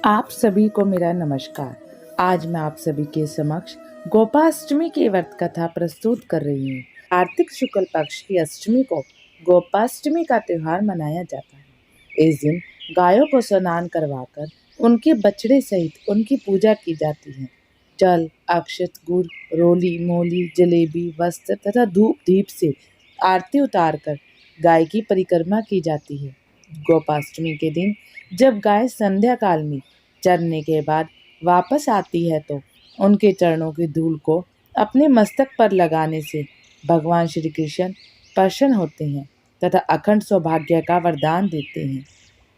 आप सभी को मेरा नमस्कार। आज मैं आप सभी के समक्ष गोपाष्टमी की व्रत कथा प्रस्तुत कर रही हूँ। कार्तिक शुक्ल पक्ष की अष्टमी को गोपाष्टमी का त्योहार मनाया जाता है। इस दिन गायों को स्नान करवाकर उनके बछड़े सहित उनकी पूजा की जाती है। जल, अक्षत, गुड़, रोली, मोली, जलेबी, वस्त्र तथा धूप दीप से आरती उतारकर गाय की परिक्रमा की जाती है। गोपाष्टमी के दिन जब गाय संध्या काल में चरने के बाद वापस आती है तो उनके चरणों की धूल को अपने मस्तक पर लगाने से भगवान श्री कृष्ण प्रसन्न होते हैं तथा अखंड सौभाग्य का वरदान देते हैं।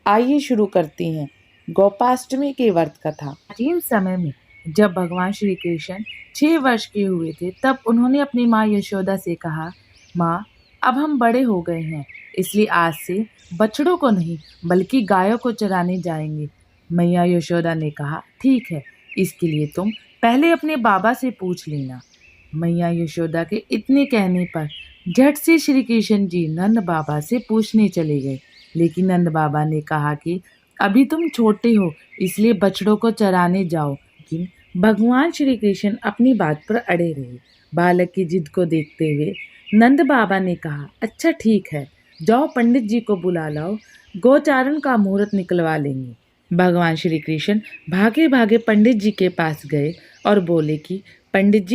आइए शुरू करते हैं गोपाष्टमी की व्रत कथा। प्राचीन समय में जब भगवान श्री कृष्ण 6 वर्ष के हुए थे तब उन्होंने अपनी माँ यशोदा से कहा, माँ अब हम बड़े हो गए हैं, इसलिए आज से बछड़ों को नहीं बल्कि गायों को चराने जाएंगे। मैया यशोदा ने कहा, ठीक है, इसके लिए तुम पहले अपने बाबा से पूछ लेना। मैया यशोदा के इतने कहने पर झट से श्री कृष्ण जी नंद बाबा से पूछने चले गए, लेकिन नंद बाबा ने कहा कि अभी तुम छोटे हो इसलिए बछड़ों को चराने जाओ। लेकिन भगवान श्री कृष्ण अपनी बात पर अड़े रहे। बालक की जिद को देखते हुए नंद बाबा ने कहा, अच्छा ठीक है, जाओ पंडित जी को बुला लाओ, गोचारण का मुहूर्त निकलवा लेंगे। भगवान श्री कृष्ण भागे भागे पंडित जी के पास गए और बोले कि पंडित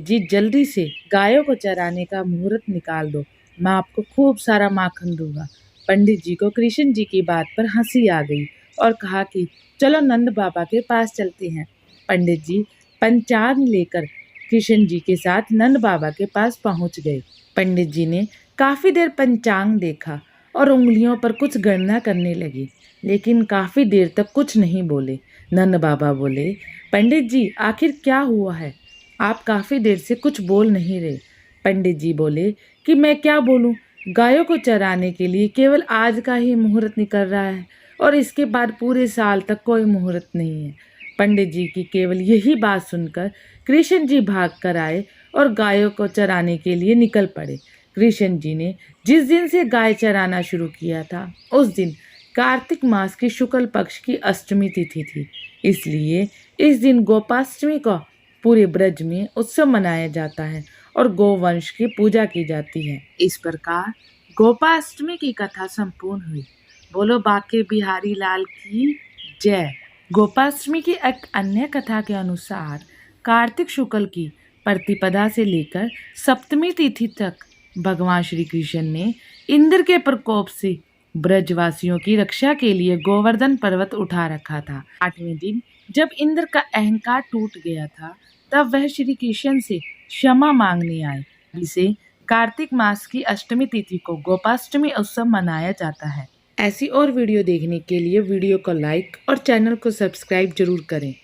जी जल्दी से गायों को चराने का मुहूर्त निकाल दो, मैं आपको खूब सारा माखन दूंगा। पंडित जी को कृष्ण जी की बात पर हंसी आ गई और कहा कि चलो नंद बाबा के पास चलते हैं। पंडित जी पंचांग लेकर कृष्ण जी के साथ नंद बाबा के पास पहुंच गए। पंडित जी ने काफी देर पंचांग देखा और उंगलियों पर कुछ गणना करने लगे, लेकिन काफी देर तक कुछ नहीं बोले। नंद बाबा बोले, पंडित जी आखिर क्या हुआ है, आप काफी देर से कुछ बोल नहीं रहे। पंडित जी बोले कि मैं क्या बोलूं, गायों को चराने के लिए केवल आज का ही मुहूर्त निकल रहा है और इसके बाद पूरे साल तक कोई मुहूर्त नहीं है। पंडित जी की केवल यही बात सुनकर कृष्ण जी भाग कर आए और गायों को चराने के लिए निकल पड़े। कृष्ण जी ने जिस दिन से गाय चराना शुरू किया था उस दिन कार्तिक मास की शुक्ल पक्ष की अष्टमी तिथि थी, इसलिए इस दिन गोपाष्टमी का पूरे ब्रज में उत्सव मनाया जाता है और गोवंश की पूजा की जाती है। इस प्रकार गोपाष्टमी की कथा संपूर्ण हुई। बोलो बाके बिहारी लाल की जय। गोपाष्टमी की एक अन्य कथा के अनुसार कार्तिक शुक्ल की प्रतिपदा से लेकर सप्तमी तिथि तक भगवान श्री कृष्ण ने इंद्र के प्रकोप से ब्रजवासियों की रक्षा के लिए गोवर्धन पर्वत उठा रखा था। 8वें दिन जब इंद्र का अहंकार टूट गया था तब वह श्री कृष्ण से क्षमा मांगने आए। इसे कार्तिक मास की अष्टमी तिथि को गोपाष्टमी उत्सव मनाया जाता है। ऐसी और वीडियो देखने के लिए वीडियो को लाइक और चैनल को सब्सक्राइब जरूर करें।